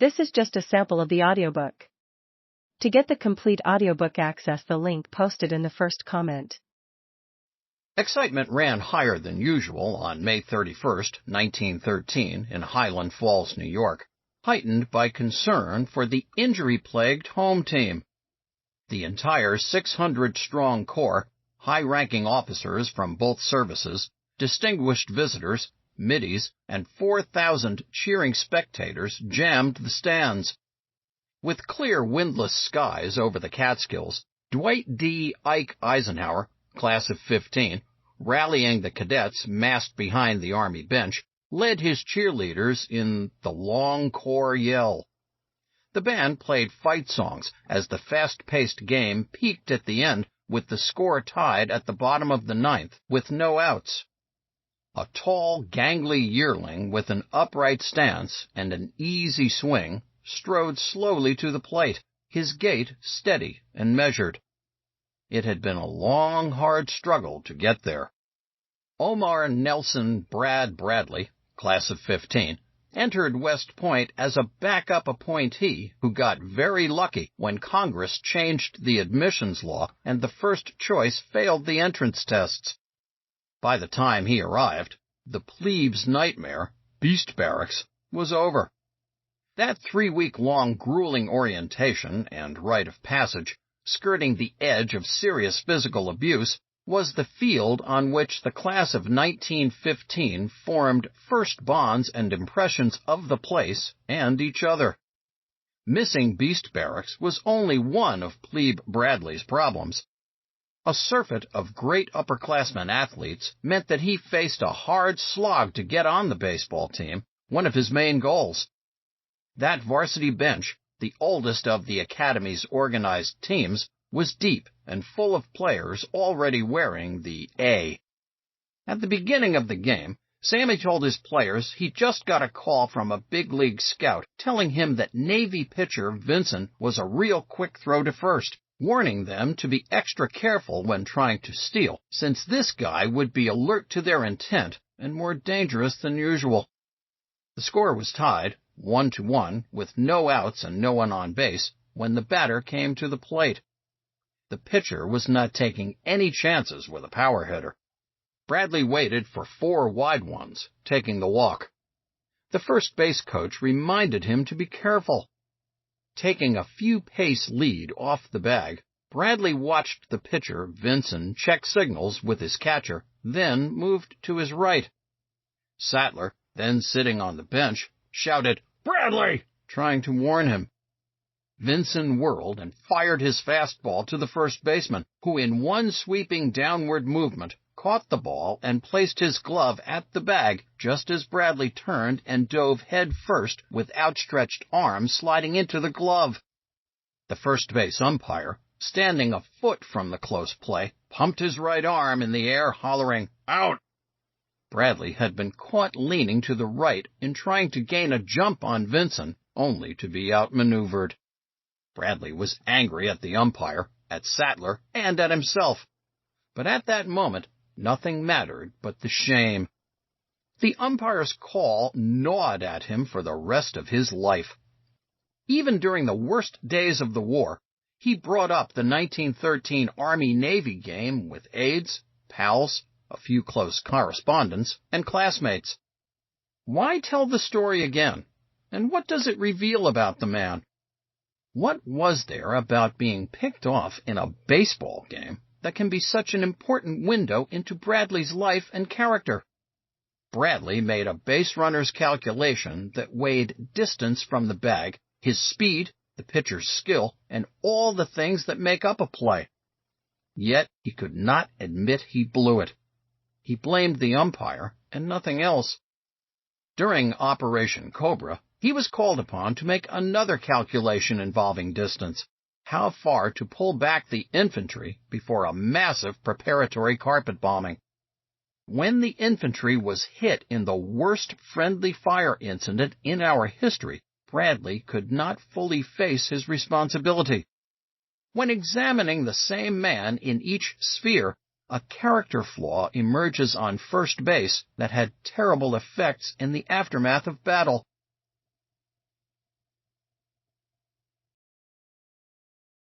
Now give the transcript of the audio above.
This is just a sample of the audiobook. To get the complete audiobook, access the link posted in the first comment. Excitement ran higher than usual on May 31st, 1913, in Highland Falls, New York, heightened by concern for the injury-plagued home team. The entire 600-strong corps, high-ranking officers from both services, distinguished visitors, middies, and 4,000 cheering spectators jammed the stands. With clear windless skies over the Catskills, Dwight D. Ike Eisenhower, class of 15, rallying the cadets massed behind the Army bench, led his cheerleaders in the Long Corps Yell. The band played fight songs as the fast-paced game peaked at the end with the score tied at the bottom of the ninth with no outs. A tall, gangly yearling with an upright stance and an easy swing strode slowly to the plate, his gait steady and measured. It had been a long, hard struggle to get there. Omar Nelson Bradley, class of 15, entered West Point as a backup appointee who got very lucky when Congress changed the admissions law and the first choice failed the entrance tests. By the time he arrived, the plebes' nightmare, Beast Barracks, was over. That 3-week-long grueling orientation and rite of passage, skirting the edge of serious physical abuse, was the field on which the class of 1915 formed first bonds and impressions of the place and each other. Missing Beast Barracks was only one of Plebe Bradley's problems. A surfeit of great upperclassmen athletes meant that he faced a hard slog to get on the baseball team, one of his main goals. That varsity bench, the oldest of the Academy's organized teams, was deep and full of players already wearing the A. At the beginning of the game, Sammy told his players he just got a call from a big league scout telling him that Navy pitcher Vincent was a real quick throw to first, warning them to be extra careful when trying to steal, since this guy would be alert to their intent and more dangerous than usual. The score was tied, 1-1, with no outs and no one on base, when the batter came to the plate. The pitcher was not taking any chances with a power hitter. Bradley waited for 4 wide ones, taking the walk. The first base coach reminded him to be careful. Taking a few pace lead off the bag, Bradley watched the pitcher, Vincent, check signals with his catcher, then moved to his right. Sattler, then sitting on the bench, shouted, "Bradley!" trying to warn him. Vincent whirled and fired his fastball to the first baseman, who in one sweeping downward movement caught the ball and placed his glove at the bag just as Bradley turned and dove head first with outstretched arms sliding into the glove. The first base umpire, standing a foot from the close play, pumped his right arm in the air, hollering, "Out!" Bradley had been caught leaning to the right in trying to gain a jump on Vincent, only to be outmaneuvered. Bradley was angry at the umpire, at Sattler, and at himself. But at that moment, nothing mattered but the shame. The umpire's call gnawed at him for the rest of his life. Even during the worst days of the war, he brought up the 1913 Army-Navy game with aides, pals, a few close correspondents, and classmates. Why tell the story again? And what does it reveal about the man? What was there about being picked off in a baseball game that can be such an important window into Bradley's life and character? Bradley made a base runner's calculation that weighed distance from the bag, his speed, the pitcher's skill, and all the things that make up a play. Yet he could not admit he blew it. He blamed the umpire and nothing else. During Operation Cobra, he was called upon to make another calculation involving distance, how far to pull back the infantry before a massive preparatory carpet bombing. When the infantry was hit in the worst friendly fire incident in our history, Bradley could not fully face his responsibility. When examining the same man in each sphere, a character flaw emerges on first base that had terrible effects in the aftermath of battle.